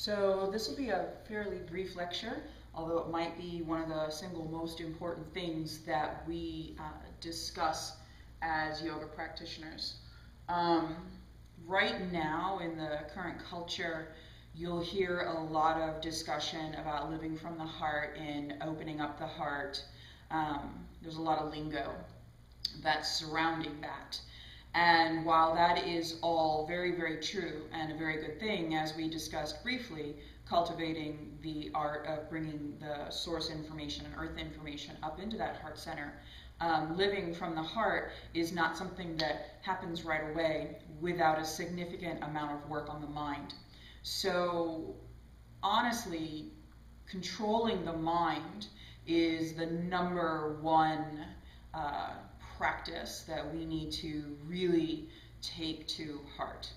So this will be a fairly brief lecture, although it might be one of the single most important things that we discuss as yoga practitioners. Right now in the current culture, you'll hear a lot of discussion about living from the heart and opening up the heart. There's a lot of lingo that's surrounding that. And while that is all very, very true and a very good thing, as we discussed briefly, cultivating the art of bringing the source information and earth information up into that heart center, living from the heart is not something that happens right away without a significant amount of work on the mind. So honestly, controlling the mind is the number one practice that we need to really take to heart.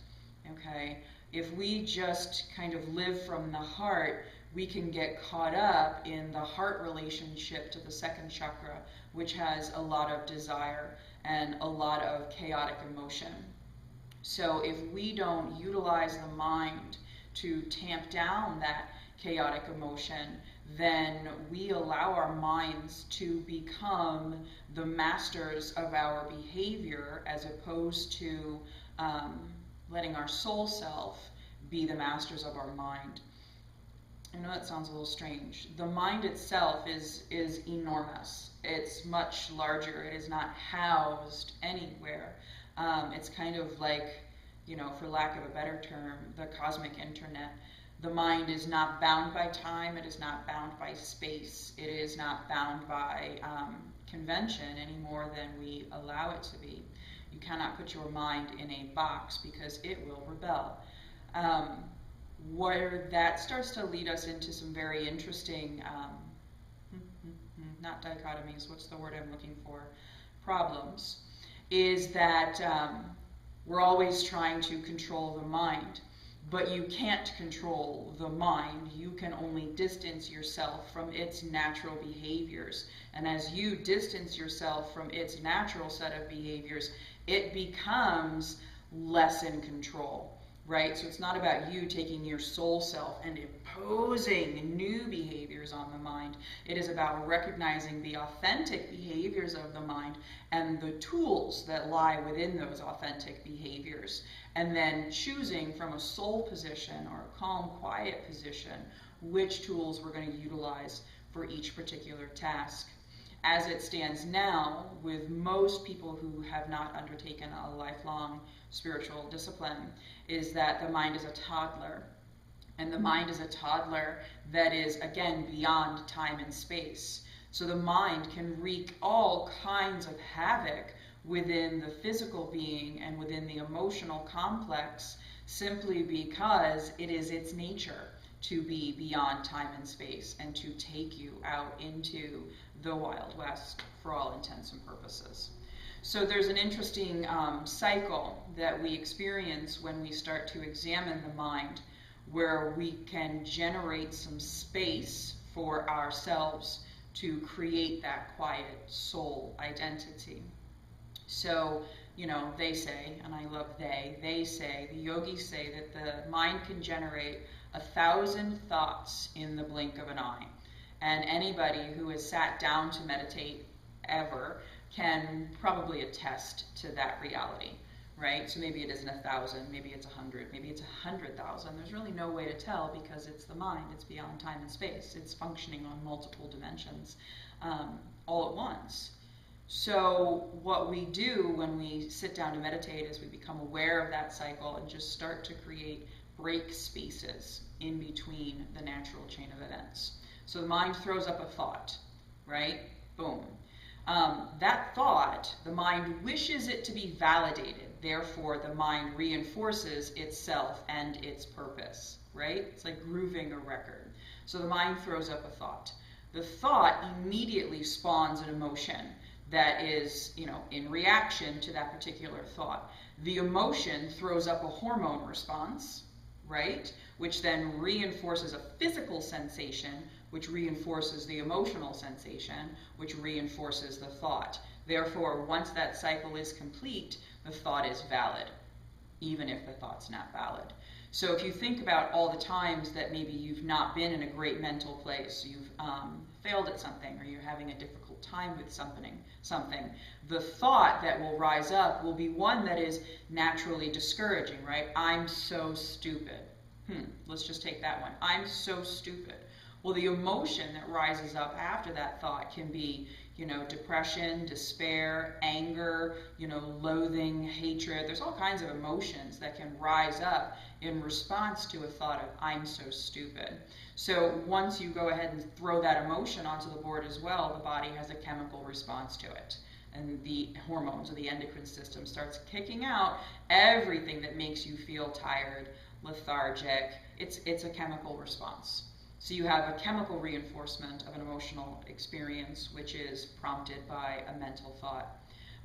Okay? If we just kind of live from the heart, we can get caught up in the heart relationship to the second chakra, which has a lot of desire and a lot of chaotic emotion. So if we don't utilize the mind to tamp down that chaotic emotion, then we allow our minds to become the masters of our behavior as opposed to letting our soul self be the masters of our mind. I know that sounds a little strange. The mind itself is enormous. It's much larger. It is not housed anywhere. It's kind of like, for lack of a better term, the cosmic internet. The mind is not bound by time. It is not bound by space. It is not bound by convention any more than we allow it to be. You cannot put your mind in a box because it will rebel. Where that starts to lead us into some very interesting, not dichotomies, what's the word I'm looking for, problems, is that we're always trying to control the mind. But you can't control the mind. You can only distance yourself from its natural behaviors. And as you distance yourself from its natural set of behaviors, it becomes less in control, right? So it's not about you taking your soul self and imposing new behaviors on the mind. It is about recognizing the authentic behaviors of the mind and the tools that lie within those authentic behaviors, and then choosing from a soul position or a calm, quiet position which tools we're going to utilize for each particular task. As it stands now, with most people who have not undertaken a lifelong spiritual discipline, is that the mind is a toddler. And the mind is a toddler that is, again, beyond time and space. So the mind can wreak all kinds of havoc within the physical being and within the emotional complex simply because it is its nature to be beyond time and space and to take you out into the Wild West for all intents and purposes. So there's an interesting cycle that we experience when we start to examine the mind, where we can generate some space for ourselves to create that quiet soul identity. So, they say, and I love they say, the yogis say that the mind can generate 1,000 thoughts in the blink of an eye. And anybody who has sat down to meditate ever can probably attest to that reality, right? So maybe it isn't 1,000, maybe it's 100, maybe it's 100,000. There's really no way to tell because it's the mind. It's beyond time and space. It's functioning on multiple dimensions all at once. So what we do when we sit down to meditate is we become aware of that cycle and just start to create break spaces in between the natural chain of events. So the mind throws up a thought, right? Boom. That thought, the mind wishes it to be validated. Therefore, the mind reinforces itself and its purpose, right? It's like grooving a record. So the mind throws up a thought. The thought immediately spawns an emotion that is, in reaction to that particular thought. The emotion throws up a hormone response, right? Which then reinforces a physical sensation, which reinforces the emotional sensation, which reinforces the thought. Therefore, once that cycle is complete, the thought is valid. even if the thought's not valid. So if you think about all the times that maybe you've not been in a great mental place, you've failed at something, or you're having a difficult time with something, the thought that will rise up will be one that is naturally discouraging, right? I'm so stupid. Let's just take that one. I'm so stupid. Well, the emotion that rises up after that thought can be, depression, despair, anger, loathing, hatred. There's all kinds of emotions that can rise up in response to a thought of, I'm so stupid. So once you go ahead and throw that emotion onto the board as well, the body has a chemical response to it. And the hormones or the endocrine system starts kicking out everything that makes you feel tired, lethargic. It's a chemical response. So you have a chemical reinforcement of an emotional experience, which is prompted by a mental thought.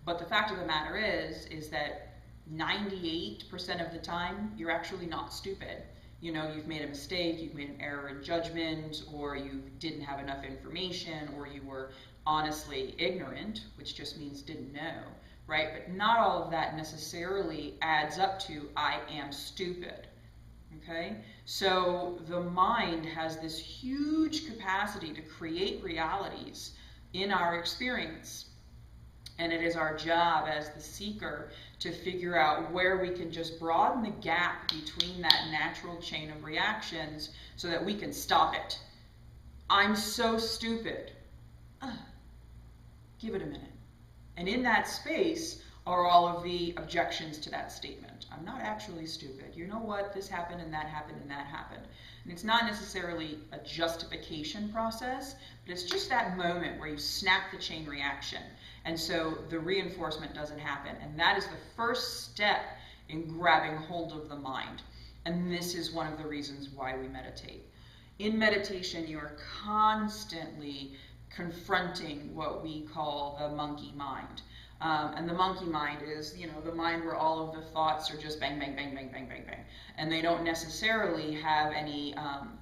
But the fact of the matter is that 98% of the time, you're actually not stupid. You've made a mistake, you've made an error in judgment, or you didn't have enough information, or you were honestly ignorant, which just means didn't know, right? But not all of that necessarily adds up to I am stupid. Okay? So the mind has this huge capacity to create realities in our experience. And it is our job as the seeker to figure out where we can just broaden the gap between that natural chain of reactions so that we can stop it. I'm so stupid. Give it a minute. And in that space are all of the objections to that statement. I'm not actually stupid. You know what? This happened and that happened and that happened. And it's not necessarily a justification process, but it's just that moment where you snap the chain reaction. And so the reinforcement doesn't happen. And that is the first step in grabbing hold of the mind. And this is one of the reasons why we meditate. In meditation, you are constantly confronting what we call the monkey mind. And the monkey mind is, the mind where all of the thoughts are just bang, bang, bang, bang, bang, bang, bang. And they don't necessarily have any,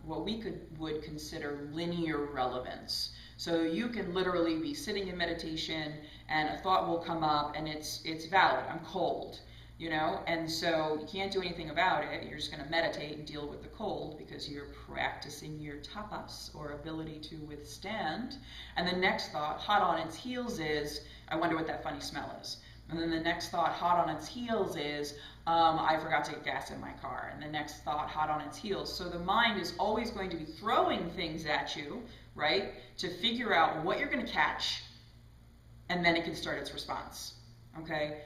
what we would consider linear relevance. So you can literally be sitting in meditation and a thought will come up and it's valid. I'm cold, and so you can't do anything about it. You're just going to meditate and deal with the cold because you're practicing your tapas, or ability to withstand. And the next thought, hot on its heels, is, I wonder what that funny smell is. And then the next thought, hot on its heels, is, I forgot to get gas in my car. And the next thought, hot on its heels. So the mind is always going to be throwing things at you, right, to figure out what you're going to catch, and then it can start its response, okay?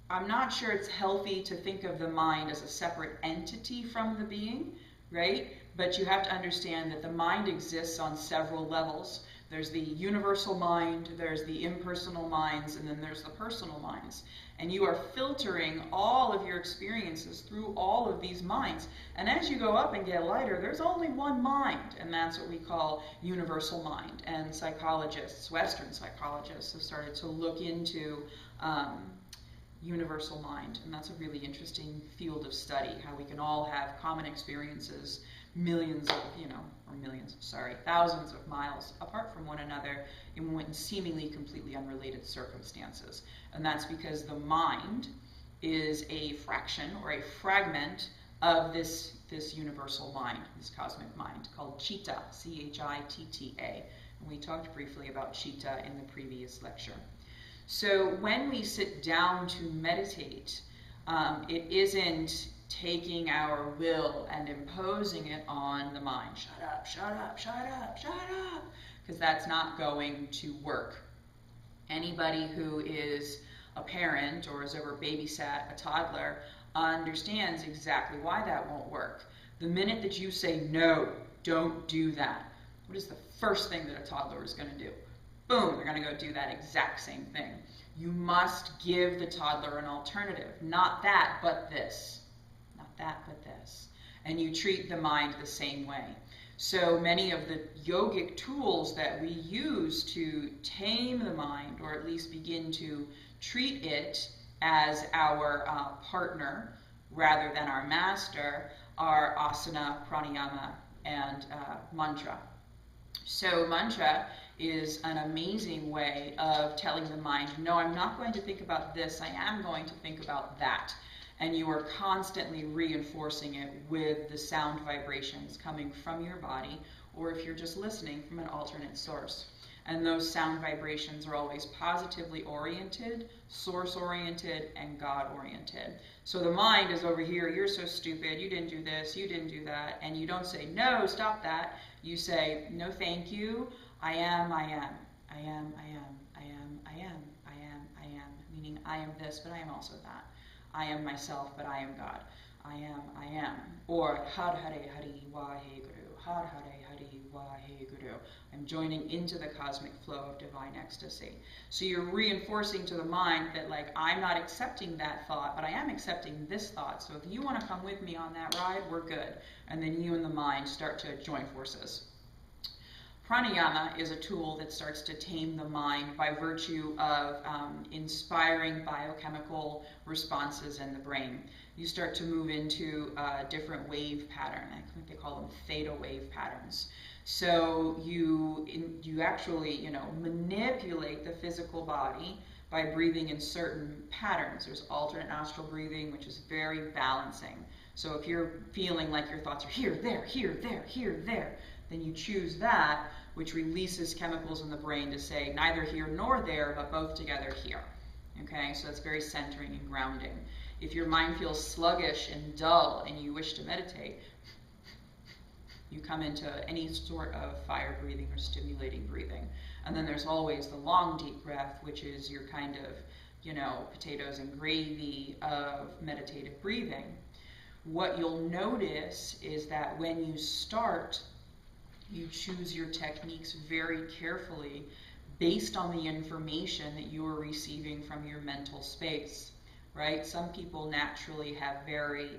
I'm not sure it's healthy to think of the mind as a separate entity from the being, right? But you have to understand that the mind exists on several levels. There's the universal mind, there's the impersonal minds, and then there's the personal minds. And you are filtering all of your experiences through all of these minds. And as you go up and get lighter, there's only one mind, and that's what we call universal mind. And psychologists, Western psychologists, have started to look into universal mind, and that's a really interesting field of study, how we can all have common experiences thousands of miles apart from one another in seemingly completely unrelated circumstances. And that's because the mind is a fraction or a fragment of this universal mind, this cosmic mind, called Chitta, C-H-I-T-T-A. And we talked briefly about Chitta in the previous lecture. So when we sit down to meditate, it isn't taking our will and imposing it on the mind. Shut up, shut up, shut up, shut up, because that's not going to work. Anybody who is a parent or has ever babysat a toddler understands exactly why that won't work. The minute that you say, no, don't do that, what is the first thing that a toddler is going to do? Boom, they're going to go do that exact same thing. You must give the toddler an alternative. Not that, but this. Not that, but this. And you treat the mind the same way. So many of the yogic tools that we use to tame the mind, or at least begin to treat it as our partner rather than our master, are asana, pranayama, and mantra. So mantra is an amazing way of telling the mind, no, I'm not going to think about this, I am going to think about that. and you are constantly reinforcing it with the sound vibrations coming from your body, or if you're just listening from an alternate source. And those sound vibrations are always positively oriented, source-oriented, and God-oriented. So the mind is over here, you're so stupid, you didn't do this, you didn't do that, and you don't say, no, stop that. You say, no, thank you, I am, I am, I am, I am, I am, I am, I am, I am, meaning I am this, but I am also that. I am myself, but I am God. I am, I am. Or Har Hare Hari Waheguru, Har Hare Hari Waheguru. I'm joining into the cosmic flow of divine ecstasy. So you're reinforcing to the mind that, like, I'm not accepting that thought, but I am accepting this thought. So if you want to come with me on that ride, we're good. And then you and the mind start to join forces. Pranayama is a tool that starts to tame the mind by virtue of inspiring biochemical responses in the brain. You start to move into a different wave pattern. I think they call them theta wave patterns. So you actually, manipulate the physical body by breathing in certain patterns. There's alternate nostril breathing, which is very balancing. So if you're feeling like your thoughts are here, there, here, there, here, there, then you choose that, which releases chemicals in the brain to say neither here nor there, but both together here. Okay, so that's very centering and grounding. If your mind feels sluggish and dull and you wish to meditate, you come into any sort of fire breathing or stimulating breathing. And then there's always the long, deep breath, which is your kind of, potatoes and gravy of meditative breathing. What you'll notice is that when you start, you choose your techniques very carefully based on the information that you are receiving from your mental space, right? Some people naturally have very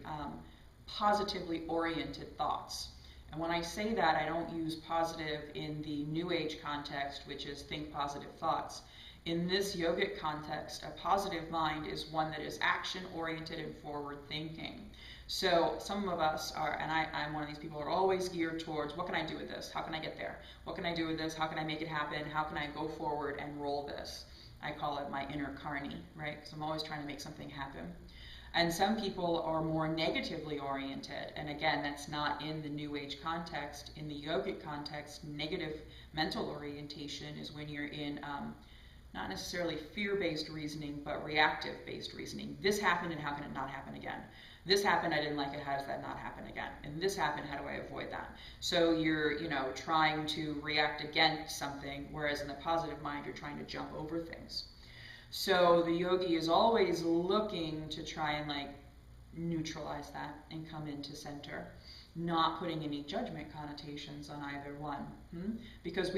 positively oriented thoughts. And when I say that, I don't use positive in the New Age context, which is think positive thoughts. In this yogic context, a positive mind is one that is action-oriented and forward-thinking. So some of us are, and I'm one of these people, are always geared towards, what can I do with this? How can I get there? What can I do with this? How can I make it happen? How can I go forward and roll this? I call it my inner carny, right? Because I'm always trying to make something happen. And some people are more negatively oriented. And again, that's not in the New Age context. In the yogic context, negative mental orientation is when you're in not necessarily fear-based reasoning, but reactive-based reasoning. This happened, and how can it not happen again? This happened, I didn't like it, how does that not happen again? And this happened, how do I avoid that? So you're, trying to react against something, whereas in the positive mind, you're trying to jump over things. So the yogi is always looking to try and neutralize that and come into center, not putting any judgment connotations on either one. Because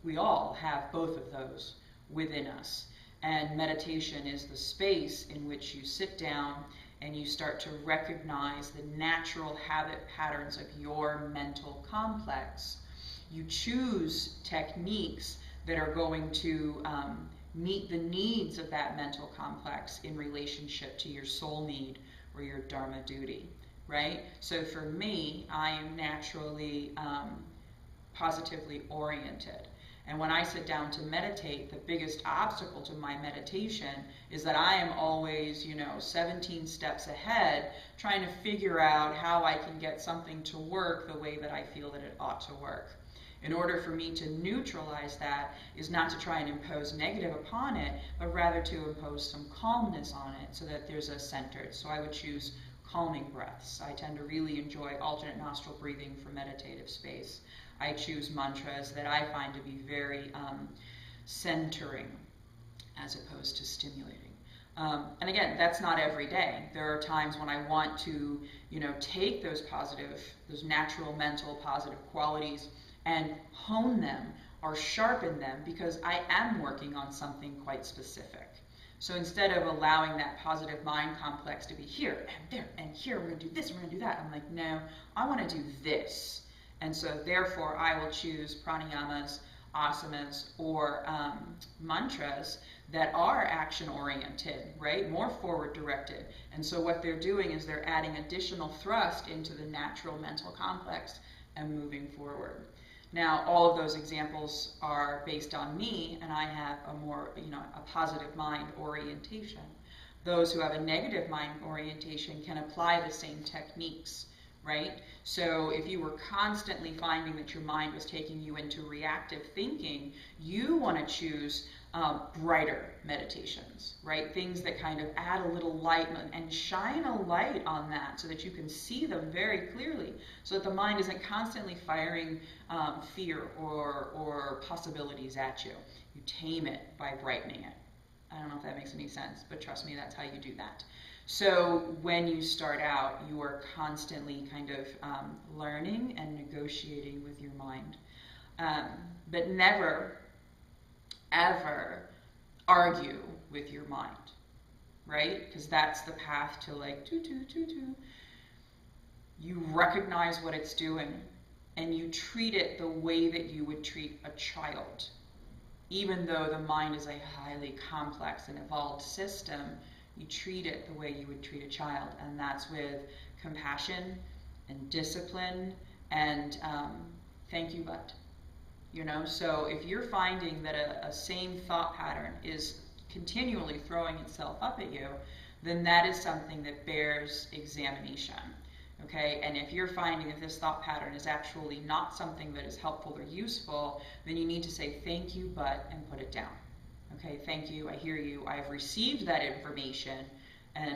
we all have both of those within us. And meditation is the space in which you sit down and you start to recognize the natural habit patterns of your mental complex. You choose techniques that are going to meet the needs of that mental complex in relationship to your soul need or your dharma duty, right? So for me, I am naturally positively oriented. And when I sit down to meditate, the biggest obstacle to my meditation is that I am always, 17 steps ahead, trying to figure out how I can get something to work the way that I feel that it ought to work. In order for me to neutralize that is not to try and impose negative upon it, but rather to impose some calmness on it so that there's a centered. So I would choose calming breaths. I tend to really enjoy alternate nostril breathing for meditative space. I choose mantras that I find to be very centering as opposed to stimulating. And again, that's not every day. There are times when I want to, take those natural mental positive qualities and hone them or sharpen them because I am working on something quite specific. So instead of allowing that positive mind complex to be here and there and here, we're going to do this, we're going to do that, I'm like, no, I want to do this. And so therefore, I will choose pranayamas, asanas, or mantras that are action-oriented, right? More forward-directed. And so what they're doing is they're adding additional thrust into the natural mental complex and moving forward. Now, all of those examples are based on me, and I have a more, a positive mind orientation. Those who have a negative mind orientation can apply the same techniques, right? So if you were constantly finding that your mind was taking you into reactive thinking, you want to choose brighter meditations, right? Things that kind of add a little light and shine a light on that so that you can see them very clearly, so that the mind isn't constantly firing fear or possibilities at you. You tame it by brightening it. I don't know if that makes any sense, but trust me, that's how you do that. So when you start out, you are constantly kind of learning and negotiating with your mind. But never, ever argue with your mind, right? Because that's the path to like, You recognize what it's doing, and you treat it the way that you would treat a child. Even though the mind is a highly complex and evolved system, you treat it the way you would treat a child, and that's with compassion and discipline and thank you, but. You know, so if you're finding that a same thought pattern is continually throwing itself up at you, then that is something that bears examination. Okay, and if you're finding that this thought pattern is actually not something that is helpful or useful, then you need to say thank you, but, and put it down. Okay, thank you, I hear you, I've received that information,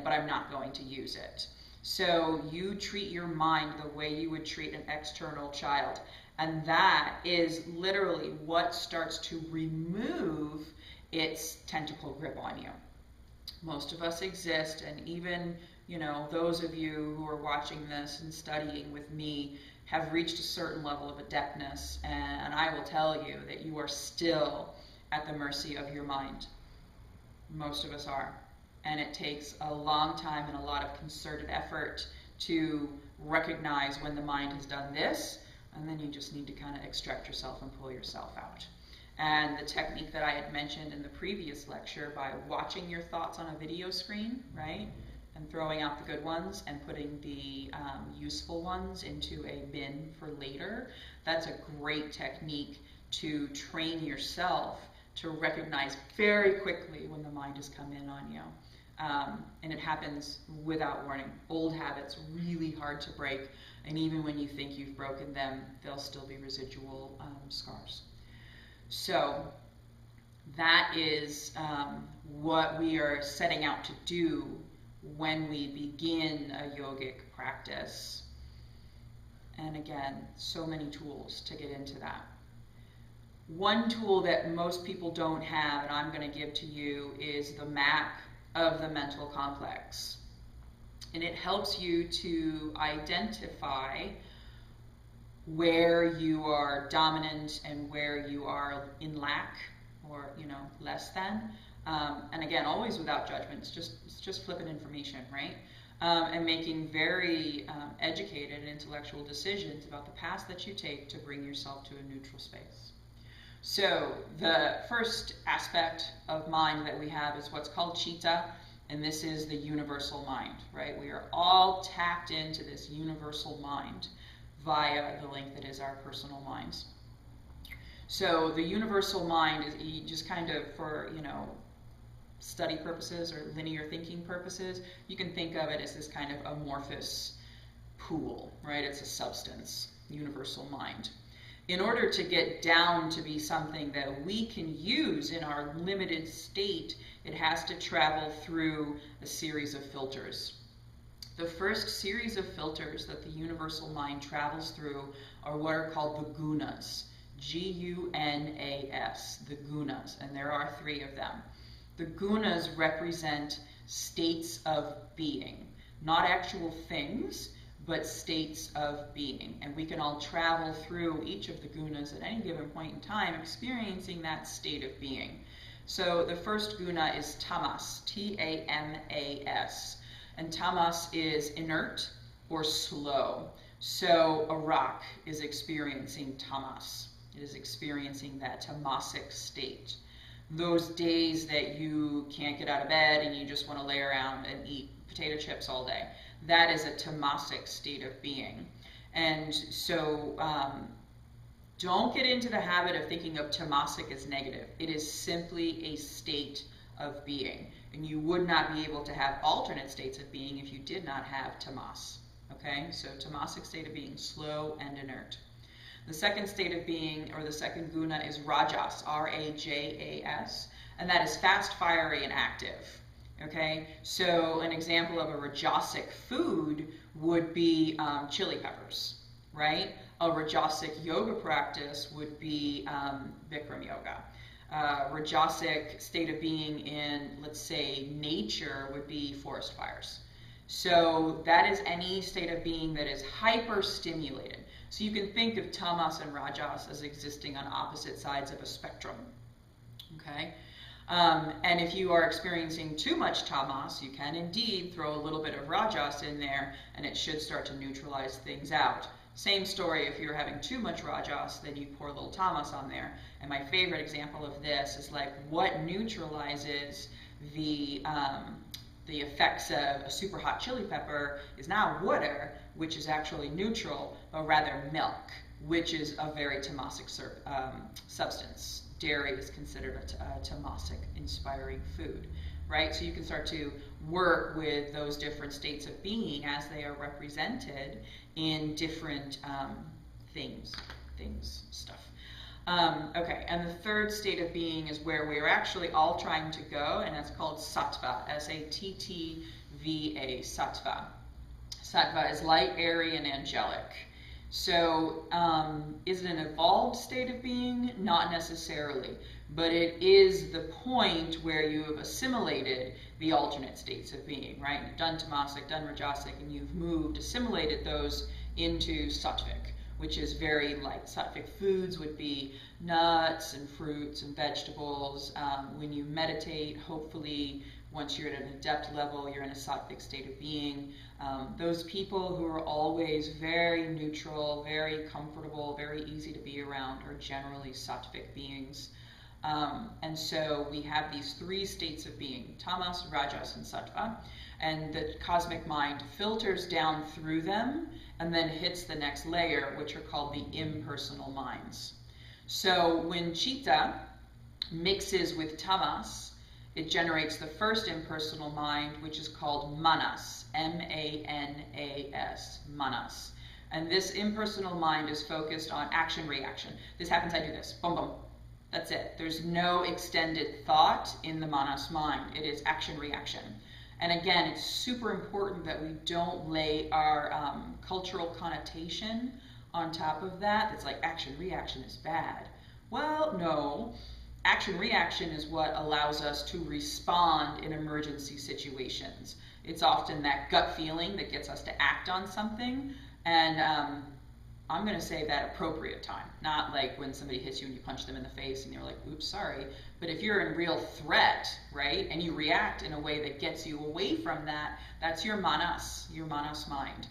but I'm not going to use it. So you treat your mind the way you would treat an external child. And that is literally what starts to remove its tentacle grip on you. Most of us exist, and even, you know, those of you who are watching this and studying with me have reached a certain level of adeptness, and I will tell you that you are still at the mercy of your mind. Most of us are. And it takes a long time and a lot of concerted effort to recognize when the mind has done this, and then you just need to kind of extract yourself and pull yourself out. And the technique that I had mentioned in the previous lecture, by watching your thoughts on a video screen, right, and throwing out the good ones and putting the useful ones into a bin for later, that's a great technique to train yourself to recognize very quickly when the mind has come in on you. And it happens without warning. Old habits, really hard to break, and even when you think you've broken them, there'll still be residual scars. So that is what we are setting out to do when we begin a yogic practice. And again, so many tools to get into that. One tool that most people don't have, and I'm going to give to you, is the map of the mental complex. And it helps you to identify where you are dominant and where you are in lack, or, you know, less than. And again, always without judgment. It's just flipping information, right? And making very educated and intellectual decisions about the paths that you take to bring yourself to a neutral space. So the first aspect of mind that we have is what's called citta, and this is the universal mind, right? We are all tapped into this universal mind via the link that is our personal minds. So the universal mind is just kind of, for, you know, study purposes or linear thinking purposes, you can think of it as this kind of amorphous pool, right? It's a substance, universal mind. In order to get down to be something that we can use in our limited state, it has to travel through a series of filters. The first series of filters that the universal mind travels through are what are called the gunas. G-U-N-A-S, the gunas, and there are 3 of them. The gunas represent states of being, not actual things, but states of being. And we can all travel through each of the gunas at any given point in time, experiencing that state of being. So the first guna is tamas, T-A-M-A-S. And tamas is inert or slow. So a rock is experiencing tamas. It is experiencing that tamasic state. Those days that you can't get out of bed and you just want to lay around and eat potato chips all day, that is a tamasic state of being. And so don't get into the habit of thinking of tamasic as negative. It is simply a state of being. And you would not be able to have alternate states of being if you did not have tamas. Okay, so tamasic state of being, slow and inert. The second state of being, or the second guna, is rajas, R-A-J-A-S, and that is fast, fiery, and active. Okay, so an example of a rajasic food would be chili peppers, right? A rajasic yoga practice would be Bikram yoga. Rajasic state of being in, let's say, nature would be forest fires. So that is any state of being that is hyper-stimulated. So you can think of tamas and rajas as existing on opposite sides of a spectrum. Okay? And if you are experiencing too much tamas, you can indeed throw a little bit of rajas in there, and it should start to neutralize things out. Same story if you're having too much rajas, then you pour a little tamas on there. And my favorite example of this is like what neutralizes the effects of a super hot chili pepper is not water, which is actually neutral, but rather milk, which is a very tamasic substance. Dairy is considered a tamasic inspiring food, right? So you can start to work with those different states of being as they are represented in different stuff. Okay, and the third state of being is where we are actually all trying to go, and it's called sattva, S-A-T-T-V-A, sattva. Sattva is light, airy, and angelic. So, is it an evolved state of being? Not necessarily, but it is the point where you have assimilated the alternate states of being, right? You've done tamasic, done rajasic, and you've assimilated those into sattvic, which is very light. Sattvic foods would be nuts and fruits and vegetables. When you meditate, hopefully, once you're at an adept level, you're in a sattvic state of being. Those people who are always very neutral, very comfortable, very easy to be around are generally sattvic beings. And so we have these three states of being, tamas, rajas, and sattva, and the cosmic mind filters down through them and then hits the next layer, which are called the impersonal minds. So when chitta mixes with tamas, it generates the first impersonal mind, which is called manas, M-A-N-A-S, manas. And this impersonal mind is focused on action-reaction. This happens, I do this, boom, boom. That's it. There's no extended thought in the manas mind. It is action-reaction. And again, it's super important that we don't lay our cultural connotation on top of that. It's like action-reaction is bad. Well, no. Action-reaction is what allows us to respond in emergency situations. It's often that gut feeling that gets us to act on something, and I'm going to say that appropriate time, not like when somebody hits you and you punch them in the face and you're like, oops, sorry. But if you're in real threat, right, and you react in a way that gets you away from that, that's your manas mind.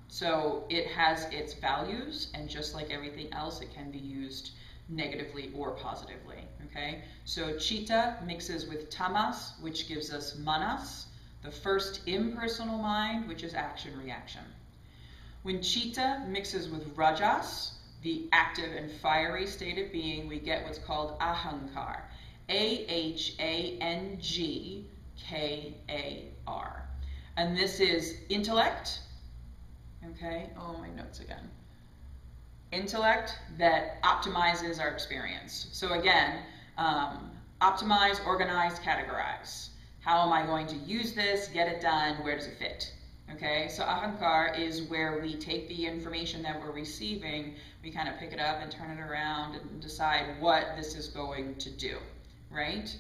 So it has its values, and just like everything else, it can be used negatively or positively, okay? So chitta mixes with tamas, which gives us manas, the first impersonal mind, which is action-reaction. When chitta mixes with rajas, the active and fiery state of being, we get what's called ahankar, A-H-A-N-G-K-A-R. And this is intellect, okay? Oh, my notes again. Intellect that optimizes our experience. So again, optimize, organize, categorize. How am I going to use this, get it done, where does it fit? Okay, so ahankar is where we take the information that we're receiving, we kind of pick it up and turn it around and decide what this is going to do, right?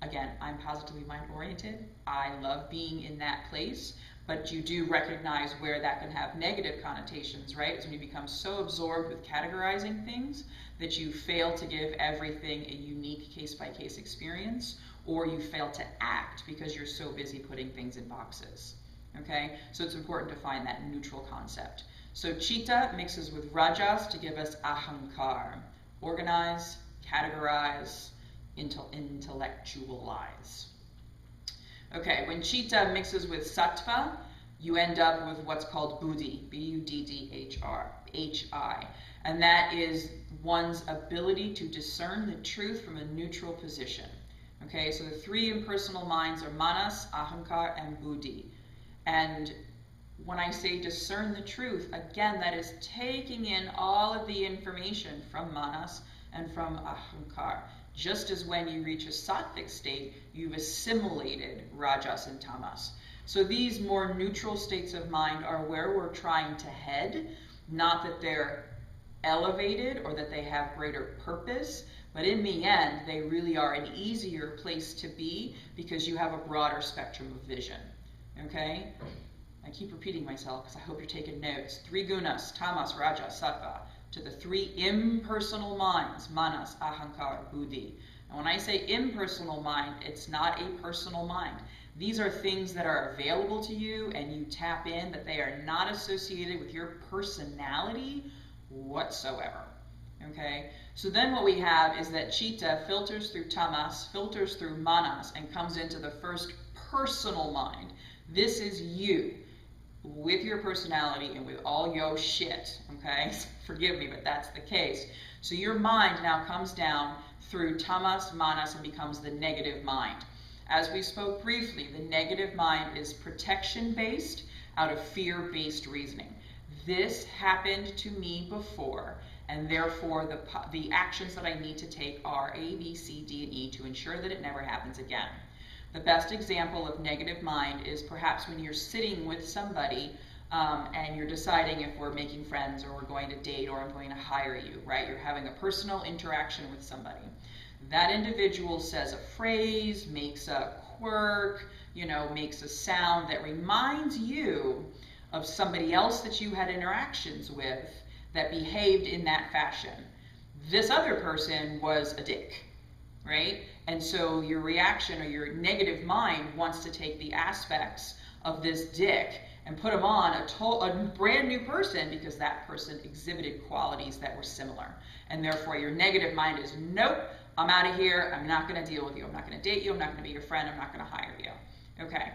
Again, I'm positively mind-oriented. I love being in that place, but you do recognize where that can have negative connotations, right? It's when you become so absorbed with categorizing things that you fail to give everything a unique case-by-case experience, or you fail to act because you're so busy putting things in boxes, okay? So it's important to find that neutral concept. So chitta mixes with rajas to give us ahankar, organize, categorize, intellectualize. Okay, when chitta mixes with sattva, you end up with what's called buddhi, B-U-D-D-H-I, and that is one's ability to discern the truth from a neutral position. Okay, so the three impersonal minds are manas, ahankar, and buddhi. And when I say discern the truth, again, that is taking in all of the information from manas and from ahankar. Just as when you reach a sattvic state, you've assimilated rajas and tamas. So these more neutral states of mind are where we're trying to head, not that they're elevated or that they have greater purpose, but in the end, they really are an easier place to be because you have a broader spectrum of vision. Okay? I keep repeating myself because I hope you're taking notes. Three gunas, tamas, rajas, sattva, to the three impersonal minds, manas, ahankar, buddhi. And when I say impersonal mind, it's not a personal mind. These are things that are available to you and you tap in, but they are not associated with your personality whatsoever. Okay? So then what we have is that chitta filters through tamas, filters through manas, and comes into the first personal mind. This is you, with your personality and with all your shit, okay? Forgive me, but that's the case. So your mind now comes down through tamas, manas, and becomes the negative mind. As we spoke briefly, the negative mind is protection-based out of fear-based reasoning. This happened to me before, and therefore the actions that I need to take are A, B, C, D, and E to ensure that it never happens again. The best example of negative mind is perhaps when you're sitting with somebody and you're deciding if we're making friends or we're going to date or I'm going to hire you, right? You're having a personal interaction with somebody. That individual says a phrase, makes a quirk, makes a sound that reminds you of somebody else that you had interactions with that behaved in that fashion. This other person was a dick, right? And so your reaction or your negative mind wants to take the aspects of this dick and put them on a brand new person because that person exhibited qualities that were similar. And therefore your negative mind is, nope, I'm out of here. I'm not going to deal with you. I'm not going to date you. I'm not going to be your friend. I'm not going to hire you. Okay.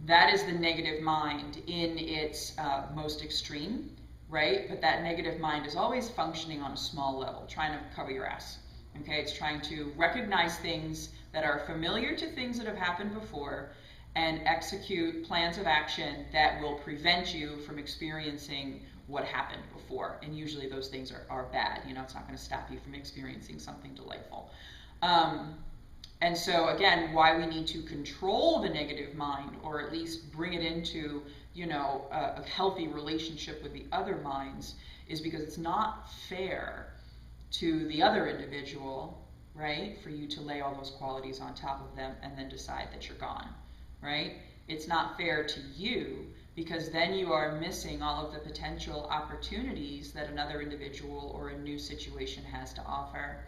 That is the negative mind in its most extreme, right? But that negative mind is always functioning on a small level, trying to cover your ass. Okay, it's trying to recognize things that are familiar to things that have happened before and execute plans of action that will prevent you from experiencing what happened before. And usually those things are bad. It's not going to stop you from experiencing something delightful. And so again, why we need to control the negative mind, or at least bring it into, a healthy relationship with the other minds, is because it's not fair to the other individual, right, for you to lay all those qualities on top of them and then decide that you're gone, right? It's not fair to you because then you are missing all of the potential opportunities that another individual or a new situation has to offer.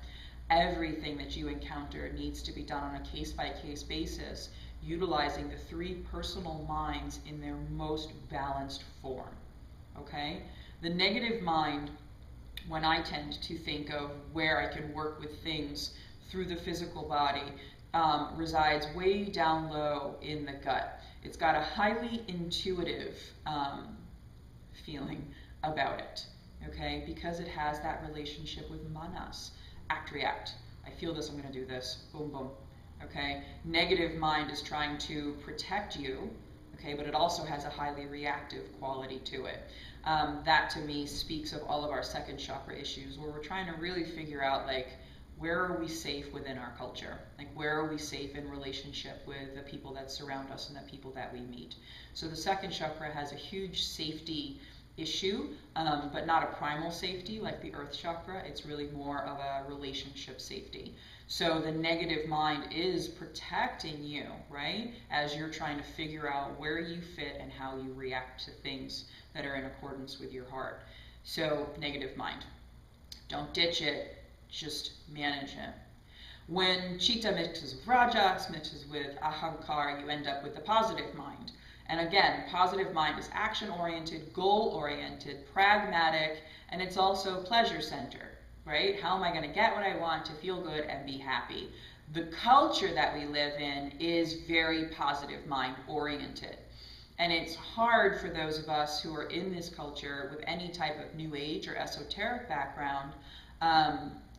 Everything that you encounter needs to be done on a case-by-case basis, utilizing the three personal minds in their most balanced form, okay? The negative mind, when I tend to think of where I can work with things through the physical body, resides way down low in the gut. It's got a highly intuitive feeling about it, okay? Because it has that relationship with manas. Act, react. I feel this, I'm going to do this. Boom, boom. Okay? Negative mind is trying to protect you, okay, but it also has a highly reactive quality to it. That to me speaks of all of our second chakra issues, where we're trying to really figure out, like, where are we safe within our culture? Like, where are we safe in relationship with the people that surround us and the people that we meet? So the second chakra has a huge safety issue, but not a primal safety like the earth chakra. It's really more of a relationship safety. So the negative mind is protecting you, right? As you're trying to figure out where you fit and how you react to things that are in accordance with your heart. So negative mind. Don't ditch it, just manage it. When chitta mixes with rajas, mixes with ahankar, you end up with the positive mind. And again, positive mind is action-oriented, goal-oriented, pragmatic, and it's also pleasure-centered, right? How am I going to get what I want to feel good and be happy? The culture that we live in is very positive mind-oriented. And it's hard for those of us who are in this culture with any type of new age or esoteric background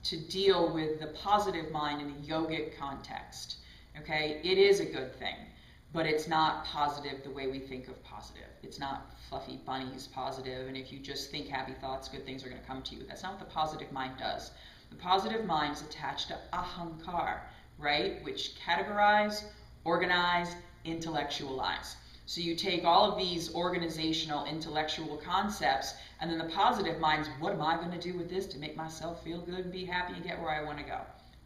to deal with the positive mind in a yogic context. Okay, it is a good thing, but it's not positive the way we think of positive. It's not fluffy bunnies positive, and if you just think happy thoughts, good things are going to come to you. That's not what the positive mind does. The positive mind is attached to ahankar, right? Which categorize, organize, intellectualize. So you take all of these organizational, intellectual concepts, and then the positive mind's, what am I going to do with this to make myself feel good and be happy and get where I want to go?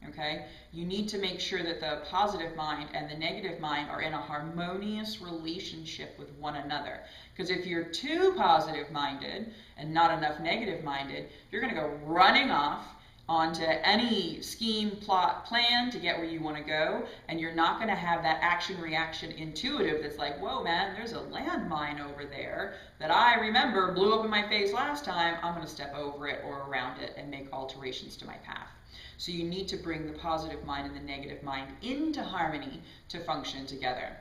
Okay? You need to make sure that the positive mind and the negative mind are in a harmonious relationship with one another. Because if you're too positive-minded and not enough negative-minded, you're going to go running off onto any scheme, plot, plan to get where you want to go, and you're not going to have that action-reaction intuitive that's like, whoa, man, there's a landmine over there that I remember blew up in my face last time. I'm going to step over it or around it and make alterations to my path. So you need to bring the positive mind and the negative mind into harmony to function together.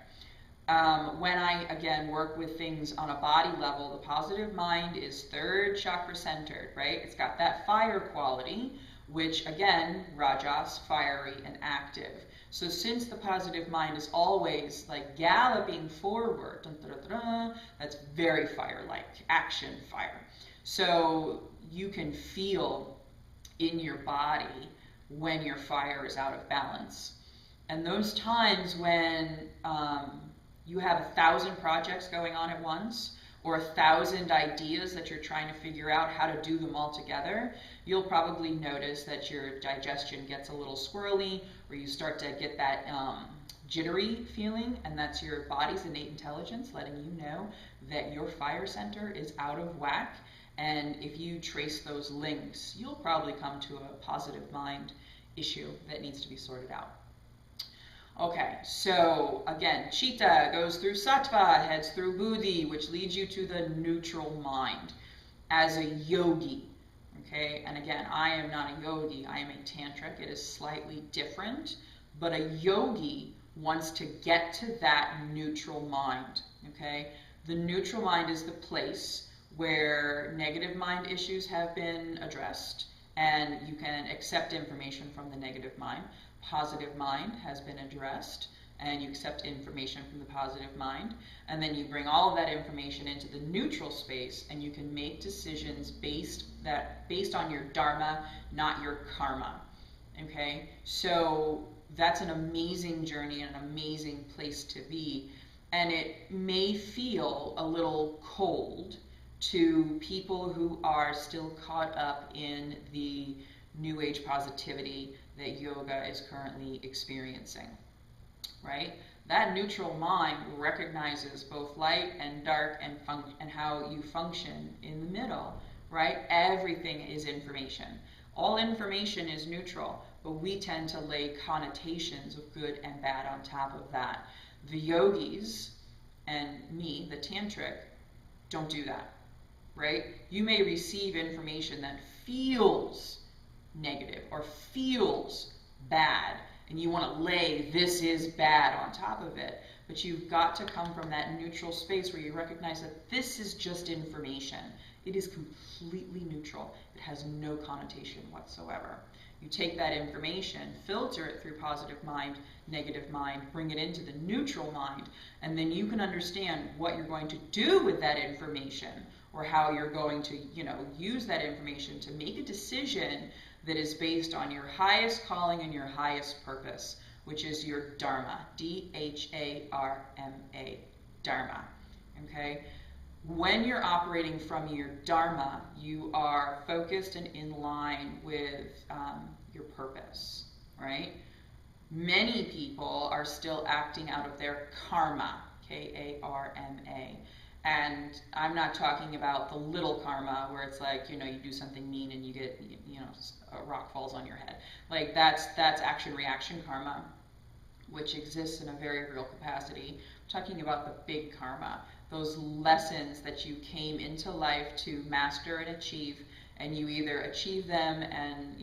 When I, again, work with things on a body level, the positive mind is third chakra centered, right? It's got that fire quality, which, again, Rajas, fiery and active. So since the positive mind is always like galloping forward, dun, dun, dun, dun, that's very fire-like, action fire. So you can feel in your body when your fire is out of balance. And those times when you have 1,000 projects going on at once, or 1,000 ideas that you're trying to figure out how to do them all together, you'll probably notice that your digestion gets a little squirrely, or you start to get that jittery feeling, and that's your body's innate intelligence letting you know that your fire center is out of whack. And if you trace those links, you'll probably come to a positive mind issue that needs to be sorted out. Okay, so again, Chitta goes through Sattva, heads through Buddhi, which leads you to the neutral mind as a yogi. Okay, and again, I am not a yogi, I am a tantric. It is slightly different, but a yogi wants to get to that neutral mind. Okay, the neutral mind is the place where negative mind issues have been addressed, and you can accept information from the negative mind. Positive mind has been addressed, and you accept information from the positive mind, and then you bring all of that information into the neutral space, and you can make decisions based on your dharma, not your karma. Okay, so that's an amazing journey and an amazing place to be, and it may feel a little cold to people who are still caught up in the New Age positivity that yoga is currently experiencing, right? That neutral mind recognizes both light and dark and how you function in the middle, right? Everything is information. All information is neutral, but we tend to lay connotations of good and bad on top of that. The yogis and me, the tantric, don't do that, right? You may receive information that feels negative or feels bad, and you want to lay this is bad on top of it, but you've got to come from that neutral space where you recognize that this is just information. It is completely neutral. It has no connotation whatsoever. You take that information, filter it through positive mind, negative mind, bring it into the neutral mind, and then you can understand what you're going to do with that information, or how you're going to, use that information to make a decision that is based on your highest calling and your highest purpose, which is your dharma, D-H-A-R-M-A, dharma, okay? When you're operating from your dharma, you are focused and in line with your purpose, right? Many people are still acting out of their karma, K-A-R-M-A. And I'm not talking about the little karma where it's like, you do something mean and you get, a rock falls on your head. Like that's action-reaction karma, which exists in a very real capacity. I'm talking about the big karma, those lessons that you came into life to master and achieve, and you either achieve them and,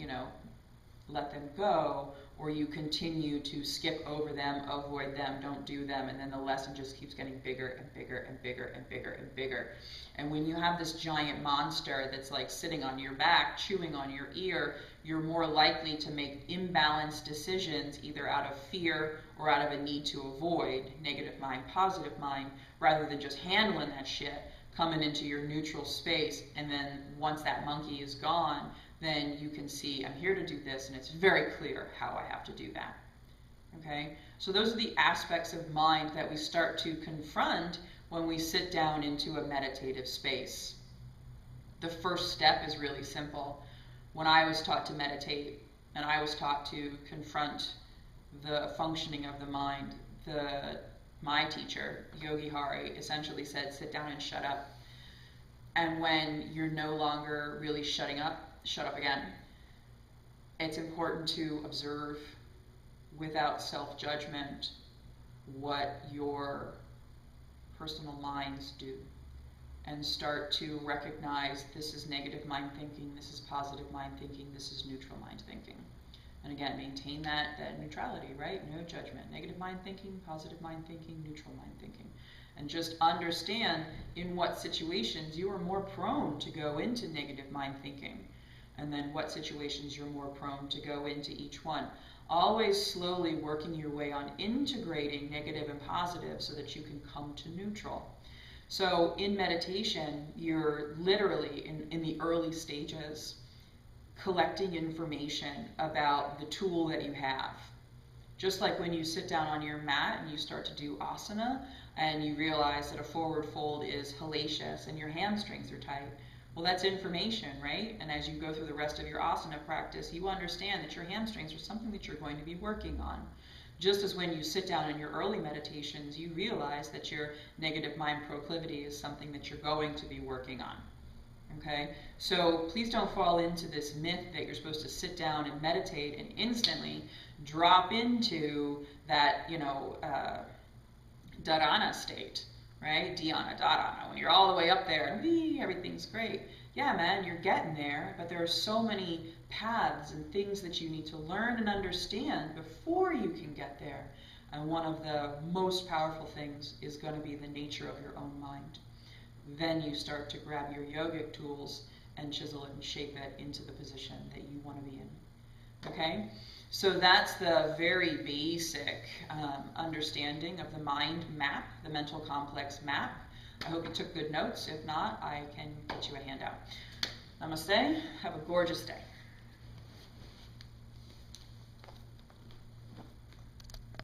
let them go, or you continue to skip over them, avoid them, don't do them, and then the lesson just keeps getting bigger and bigger and bigger and bigger and bigger. And when you have this giant monster that's like sitting on your back, chewing on your ear, you're more likely to make imbalanced decisions either out of fear or out of a need to avoid negative mind, positive mind, rather than just handling that shit, coming into your neutral space, and then once that monkey is gone, then you can see, I'm here to do this, and it's very clear how I have to do that. Okay? So those are the aspects of mind that we start to confront when we sit down into a meditative space. The first step is really simple. When I was taught to meditate, and I was taught to confront the functioning of the mind, my teacher, Yogi Hari, essentially said, sit down and shut up. And when you're no longer really shutting up, shut up again. It's important to observe without self-judgment what your personal minds do, and start to recognize this is negative mind thinking, this is positive mind thinking, this is neutral mind thinking. And again, maintain that neutrality, right? No judgment. Negative mind thinking, positive mind thinking, neutral mind thinking. And just understand in what situations you are more prone to go into negative mind thinking, and then what situations you're more prone to go into each one. Always slowly working your way on integrating negative and positive so that you can come to neutral. So in meditation, you're literally in the early stages collecting information about the tool that you have. Just like when you sit down on your mat and you start to do asana and you realize that a forward fold is hellacious and your hamstrings are tight. Well, that's information, right? And as you go through the rest of your asana practice, you understand that your hamstrings are something that you're going to be working on. Just as when you sit down in your early meditations, you realize that your negative mind proclivity is something that you're going to be working on. Okay? So please don't fall into this myth that you're supposed to sit down and meditate and instantly drop into that, dharana state, right? Dhyana, dharana. When you're all the way up there, everything's great. Yeah, man, you're getting there, but there are so many paths and things that you need to learn and understand before you can get there. And one of the most powerful things is going to be the nature of your own mind. Then you start to grab your yogic tools and chisel it and shape it into the position that you want to be in. Okay? So that's the very basic understanding of the mind map, the mental complex map. I hope you took good notes. If not, I can get you a handout. Namaste. Have a gorgeous day.